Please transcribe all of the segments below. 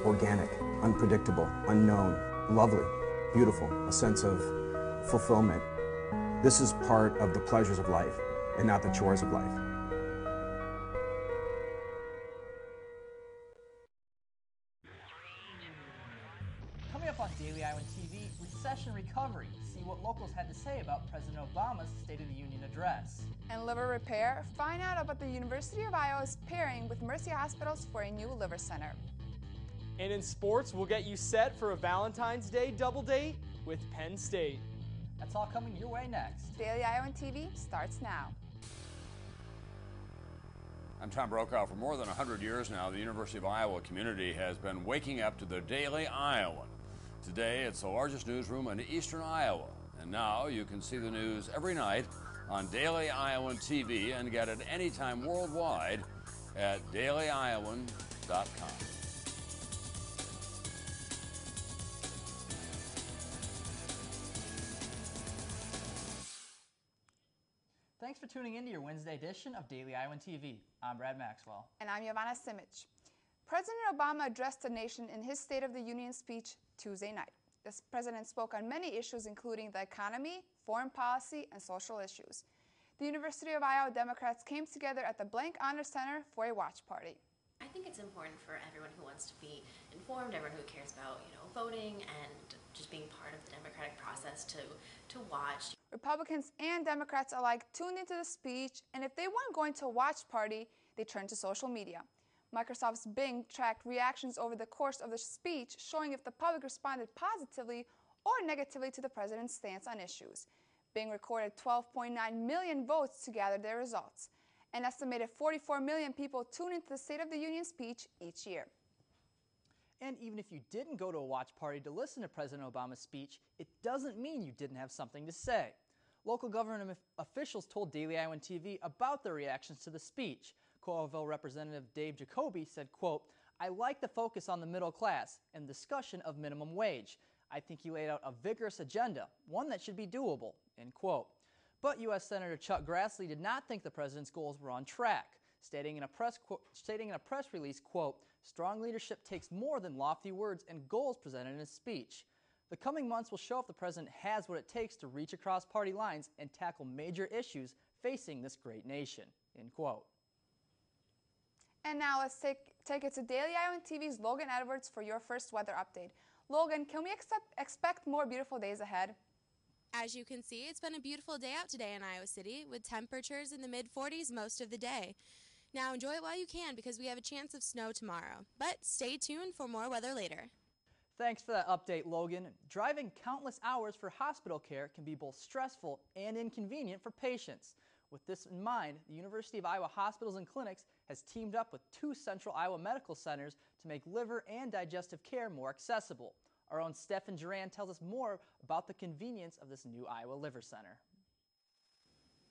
organic, unpredictable, unknown, lovely, beautiful, a sense of fulfillment. This is part of the pleasures of life and not the chores of life. Coming up on Daily Iowan TV, recession recovery. See what locals had to say about President Obama's State of the Union address. And liver repair, find out about the University of Iowa's pairing with Mercy Hospitals for a new liver center. And in sports, we'll get you set for a Valentine's Day double date with Penn State. That's all coming your way next. Daily Iowan TV starts now. I'm Tom Brokaw. For more than 100 years now, the University of Iowa community has been waking up to the Daily Iowan. Today, it's the largest newsroom in eastern Iowa. And now you can see the news every night on Daily Iowan TV and get it anytime worldwide at dailyiowan.com. Thanks for tuning in to your Wednesday edition of Daily Iowan TV. I'm Brad Maxwell. And I'm Iowan Simic. President Obama addressed the nation in his State of the Union speech Tuesday night. The president spoke on many issues, including the economy, foreign policy, and social issues. The University of Iowa Democrats came together at the Blank Honor Center for a watch party. I think it's important for everyone who wants to be informed, everyone who cares about, voting and just being part of the democratic process to watch. Republicans and Democrats alike tuned into the speech, and if they weren't going to a watch party, they turned to social media. Microsoft's Bing tracked reactions over the course of the speech, showing if the public responded positively or negatively to the president's stance on issues. Bing recorded 12.9 million votes to gather their results. An estimated 44 million people tune into the State of the Union speech each year. And even if you didn't go to a watch party to listen to President Obama's speech, it doesn't mean you didn't have something to say. Local government officials told Daily Iowan TV about their reactions to the speech. Coralville Representative Dave Jacoby said, quote, "I like the focus on the middle class and discussion of minimum wage. I think he laid out a vigorous agenda, one that should be doable," end quote. But U.S. Senator Chuck Grassley did not think the president's goals were on track, stating in a press release, quote, "Strong leadership takes more than lofty words and goals presented in his speech. The coming months will show if the president has what it takes to reach across party lines and tackle major issues facing this great nation," end quote. And now let's take it to Daily Iowan TV's Logan Edwards for your first weather update. Logan, can we expect more beautiful days ahead? As you can see, it's been a beautiful day out today in Iowa City with temperatures in the mid-40s most of the day. Now enjoy it while you can because we have a chance of snow tomorrow. But stay tuned for more weather later. Thanks for that update, Logan. Driving countless hours for hospital care can be both stressful and inconvenient for patients. With this in mind, the University of Iowa Hospitals and Clinics has teamed up with 2 Central Iowa medical centers to make liver and digestive care more accessible. Our own Stefan Duran tells us more about the convenience of this new Iowa Liver Center.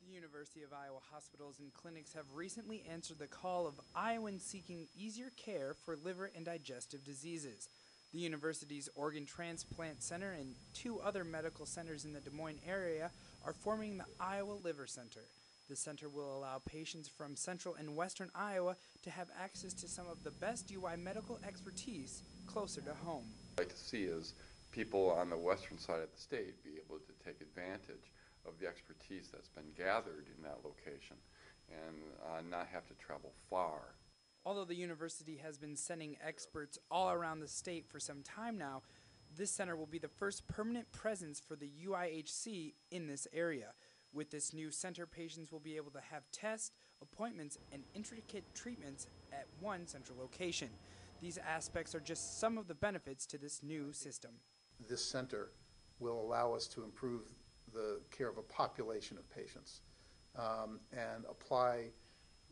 The University of Iowa Hospitals and Clinics have recently answered the call of Iowans seeking easier care for liver and digestive diseases. The university's Organ Transplant Center and 2 other medical centers in the Des Moines area are forming the Iowa Liver Center. The center will allow patients from central and western Iowa to have access to some of the best UI medical expertise closer to home. What I'd like to see is people on the western side of the state be able to take advantage of the expertise that's been gathered in that location and not have to travel far. Although the university has been sending experts all around the state for some time now, this center will be the first permanent presence for the UIHC in this area. With this new center, patients will be able to have tests, appointments, and intricate treatments at one central location. These aspects are just some of the benefits to this new system. This center will allow us to improve the care of a population of patients and apply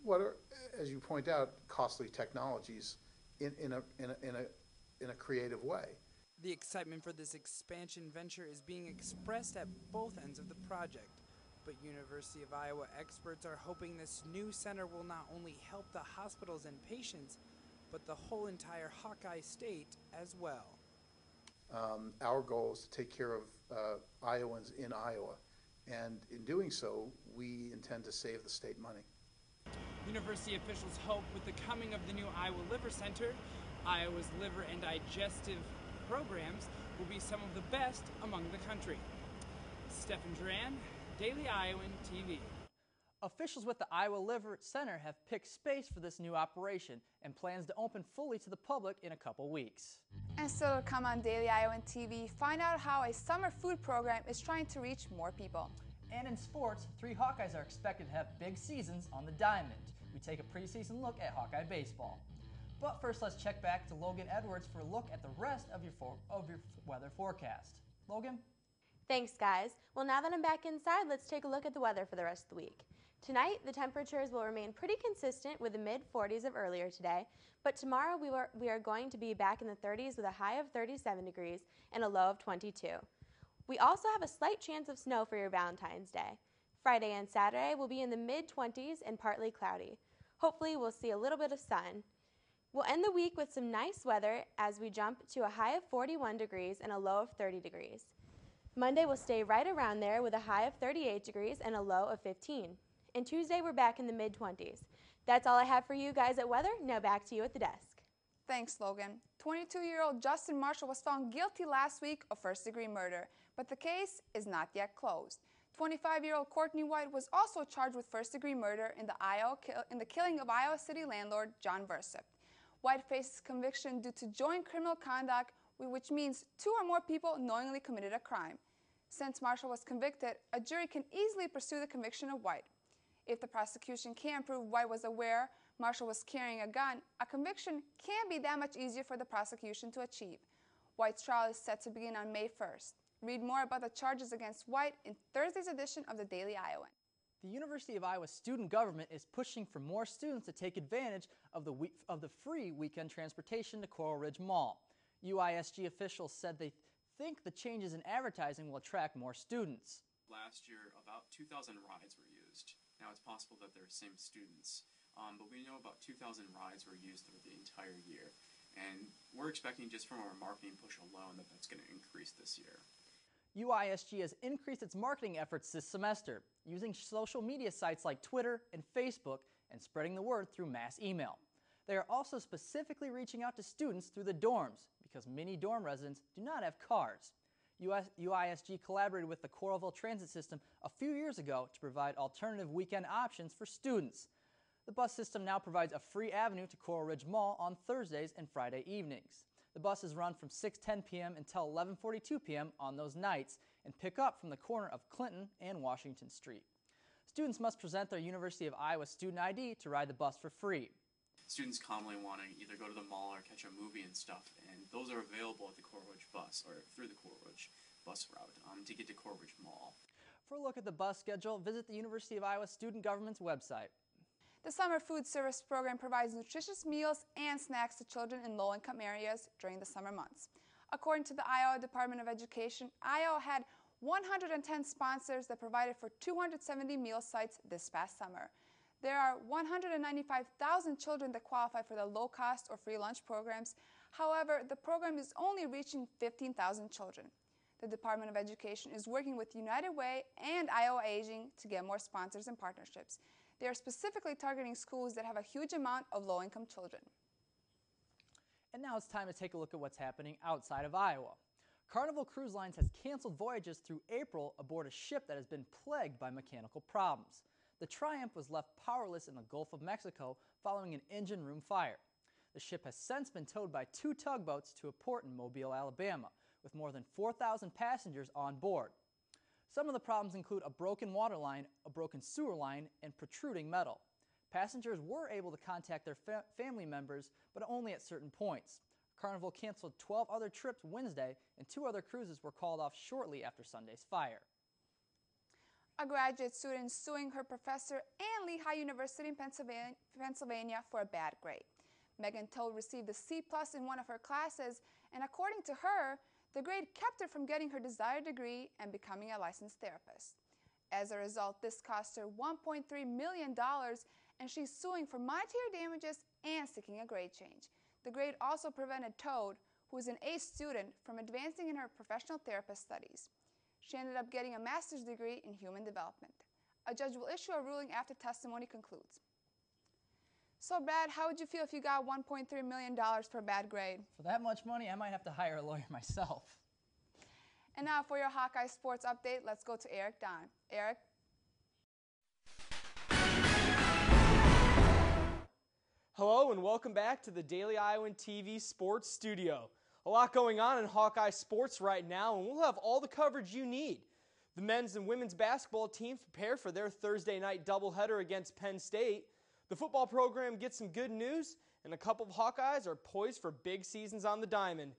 what are, as you point out, costly technologies in a creative way. The excitement for this expansion venture is being expressed at both ends of the project. But University of Iowa experts are hoping this new center will not only help the hospitals and patients, but the whole entire Hawkeye state as well. Our goal is to take care of Iowans in Iowa, and in doing so, we intend to save the state money. University officials hope with the coming of the new Iowa Liver Center, Iowa's liver and digestive programs will be some of the best among the country. Stephen Duran, Daily Iowan TV. Officials with the Iowa Liver Center have picked space for this new operation and plans to open fully to the public in a couple weeks. And still to come on Daily Iowan TV, find out how a summer food program is trying to reach more people. And in sports, 3 Hawkeyes are expected to have big seasons on the diamond. We take a preseason look at Hawkeye baseball. But first, let's check back to Logan Edwards for a look at the rest of your weather forecast. Logan? Thanks, guys. Well, now that I'm back inside, let's take a look at the weather for the rest of the week. Tonight, the temperatures will remain pretty consistent with the mid-40s of earlier today, but tomorrow we are going to be back in the 30s with a high of 37 degrees and a low of 22. We also have a slight chance of snow for your Valentine's Day. Friday and Saturday will be in the mid-20s and partly cloudy. Hopefully, we'll see a little bit of sun. We'll end the week with some nice weather as we jump to a high of 41 degrees and a low of 30 degrees. Monday will stay right around there with a high of 38 degrees and a low of 15. And Tuesday, we're back in the mid-20s. That's all I have for you guys at weather. Now back to you at the desk. Thanks, Logan. 22-year-old Justin Marshall was found guilty last week of first-degree murder, but the case is not yet closed. 25-year-old Courtney White was also charged with first-degree murder in the killing of Iowa City landlord John Versyp. White faces conviction due to joint criminal conduct, which means 2 or more people knowingly committed a crime. Since Marshall was convicted, a jury can easily pursue the conviction of White. If the prosecution can prove White was aware Marshall was carrying a gun, a conviction can be that much easier for the prosecution to achieve. White's trial is set to begin on May 1st. Read more about the charges against White in Thursday's edition of the Daily Iowan. The University of Iowa student government is pushing for more students to take advantage of the free weekend transportation to Coral Ridge Mall. UISG officials said they think the changes in advertising will attract more students. Last year, about 2,000 rides were used. Now it's possible that they're the same students, but we know about 2,000 rides were used through the entire year. And we're expecting just from our marketing push alone that that's going to increase this year. UISG has increased its marketing efforts this semester, using social media sites like Twitter and Facebook and spreading the word through mass email. They are also specifically reaching out to students through the dorms because many dorm residents do not have cars. UISG collaborated with the Coralville Transit System a few years ago to provide alternative weekend options for students. The bus system now provides a free avenue to Coral Ridge Mall on Thursdays and Friday evenings. The buses run from 6:10 p.m. until 11:42 p.m. on those nights and pick up from the corner of Clinton and Washington Street. Students must present their University of Iowa student ID to ride the bus for free. Students commonly want to either go to the mall or catch a movie and stuff, and those are available at the Coral Ridge bus, or through the Coral Ridge bus route, to get to Coral Ridge Mall. For a look at the bus schedule, visit the University of Iowa Student Government's website. The summer food service program provides nutritious meals and snacks to children in low-income areas during the summer months. According to the Iowa Department of Education, Iowa had 110 sponsors that provided for 270 meal sites this past summer. There are 195,000 children that qualify for the low-cost or free lunch programs. However, the program is only reaching 15,000 children. The Department of Education is working with United Way and Iowa Aging to get more sponsors and partnerships. They are specifically targeting schools that have a huge amount of low-income children. And now it's time to take a look at what's happening outside of Iowa. Carnival Cruise Lines has canceled voyages through April aboard a ship that has been plagued by mechanical problems. The Triumph was left powerless in the Gulf of Mexico following an engine room fire. The ship has since been towed by 2 tugboats to a port in Mobile, Alabama, with more than 4,000 passengers on board. Some of the problems include a broken water line, a broken sewer line, and protruding metal. Passengers were able to contact their family members, but only at certain points. Carnival canceled 12 other trips Wednesday, and 2 other cruises were called off shortly after Sunday's fire. A graduate student suing her professor and Lehigh University in Pennsylvania for a bad grade. Megan Toad received a C+ in one of her classes, and according to her, the grade kept her from getting her desired degree and becoming a licensed therapist. As a result, this cost her $1.3 million, and she's suing for monetary damages and seeking a grade change. The grade also prevented Toad, who is an A student, from advancing in her professional therapist studies. She ended up getting a master's degree in human development. A judge will issue a ruling after testimony concludes. So Brad, how would you feel if you got $1.3 million for a bad grade? For that much money, I might have to hire a lawyer myself. And now for your Hawkeye sports update, let's go to Eric Don. Eric? Hello and welcome back to the Daily Iowan TV Sports Studio. A lot going on in Hawkeye sports right now, and we'll have all the coverage you need. The men's and women's basketball teams prepare for their Thursday night doubleheader against Penn State. The football program gets some good news, and a couple of Hawkeyes are poised for big seasons on the diamond.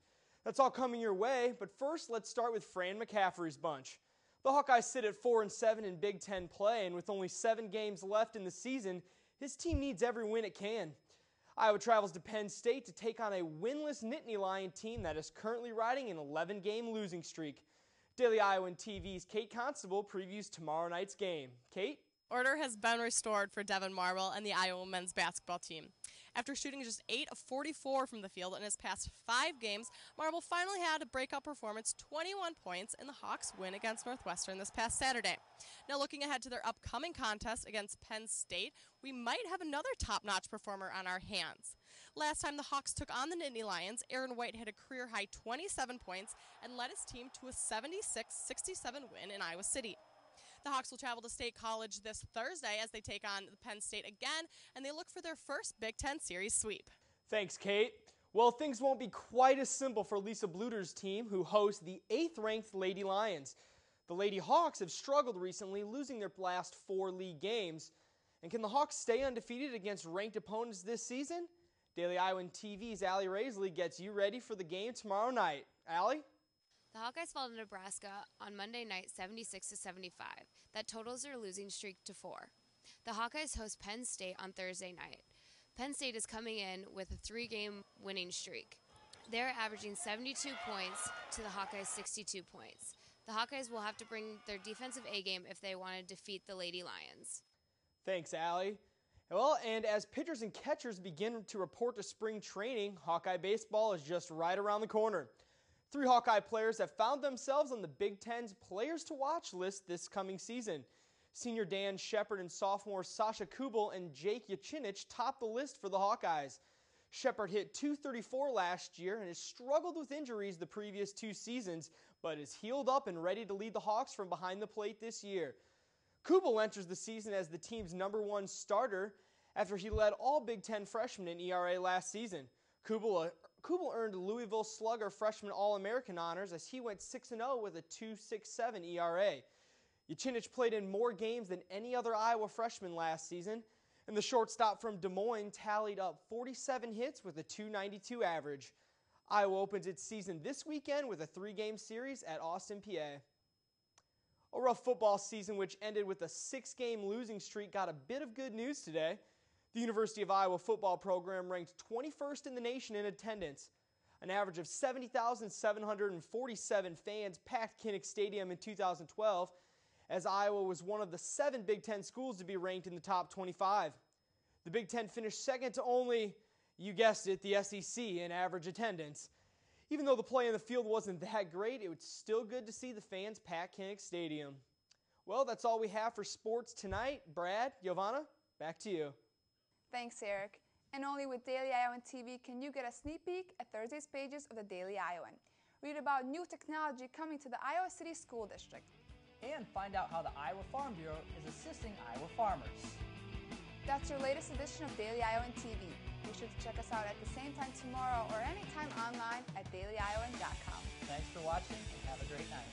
That's all coming your way, but first let's start with Fran McCaffrey's bunch. The Hawkeyes sit at 4-7 in Big Ten play, and with only 7 games left in the season, his team needs every win it can. Iowa travels to Penn State to take on a winless Nittany Lion team that is currently riding an 11-game losing streak. Daily Iowan TV's Kate Constable previews tomorrow night's game. Kate? Order has been restored for Devin Marble and the Iowa men's basketball team. After shooting just 8 of 44 from the field in his past 5 games, Marble finally had a breakout performance, 21 points, in the Hawks' win against Northwestern this past Saturday. Now looking ahead to their upcoming contest against Penn State, we might have another top-notch performer on our hands. Last time the Hawks took on the Nittany Lions, Aaron White hit a career-high 27 points and led his team to a 76-67 win in Iowa City. The Hawks will travel to State College this Thursday as they take on Penn State again, and they look for their first Big Ten Series sweep. Thanks, Kate. Well, things won't be quite as simple for Lisa Bluter's team, who hosts the 8th-ranked Lady Lions. The Lady Hawks have struggled recently, losing their last 4 league games. And can the Hawks stay undefeated against ranked opponents this season? Daily Iowan TV's Allie Raisley gets you ready for the game tomorrow night. Allie? The Hawkeyes fall to Nebraska on Monday night 76-75. That totals their losing streak to 4. The Hawkeyes host Penn State on Thursday night. Penn State is coming in with a 3-game winning streak. They're averaging 72 points to the Hawkeyes' 62 points. The Hawkeyes will have to bring their defensive A-game if they want to defeat the Lady Lions. Thanks, Allie. Well, and as pitchers and catchers begin to report to spring training, Hawkeye baseball is just right around the corner. 3 Hawkeye players have found themselves on the Big Ten's Players to Watch list this coming season. Senior Dan Shepard and sophomore Sasha Kubel and Jake Yachinich topped the list for the Hawkeyes. Shepard hit .234 last year and has struggled with injuries the previous 2 seasons, but is healed up and ready to lead the Hawks from behind the plate this year. Kubel enters the season as the team's #1 starter after he led all Big Ten freshmen in ERA last season. Kubel earned Louisville Slugger Freshman All-American honors as he went 6-0 with a .267 ERA. Yachinich played in more games than any other Iowa freshman last season, and the shortstop from Des Moines tallied up 47 hits with a .292 average. Iowa opens its season this weekend with a 3-game series at Austin, PA. A rough football season which ended with a 6-game losing streak got a bit of good news today. The University of Iowa football program ranked 21st in the nation in attendance. An average of 70,747 fans packed Kinnick Stadium in 2012, as Iowa was one of the 7 Big Ten schools to be ranked in the top 25. The Big Ten finished second to only, you guessed it, the SEC in average attendance. Even though the play in the field wasn't that great, it was still good to see the fans pack Kinnick Stadium. Well, that's all we have for sports tonight. Brad, Giovanna, back to you. Thanks, Eric. And only with Daily Iowan TV can you get a sneak peek at Thursday's pages of the Daily Iowan. Read about new technology coming to the Iowa City School District. And find out how the Iowa Farm Bureau is assisting Iowa farmers. That's your latest edition of Daily Iowan TV. Be sure to check us out at the same time tomorrow or anytime online at dailyiowan.com. Thanks for watching and have a great night.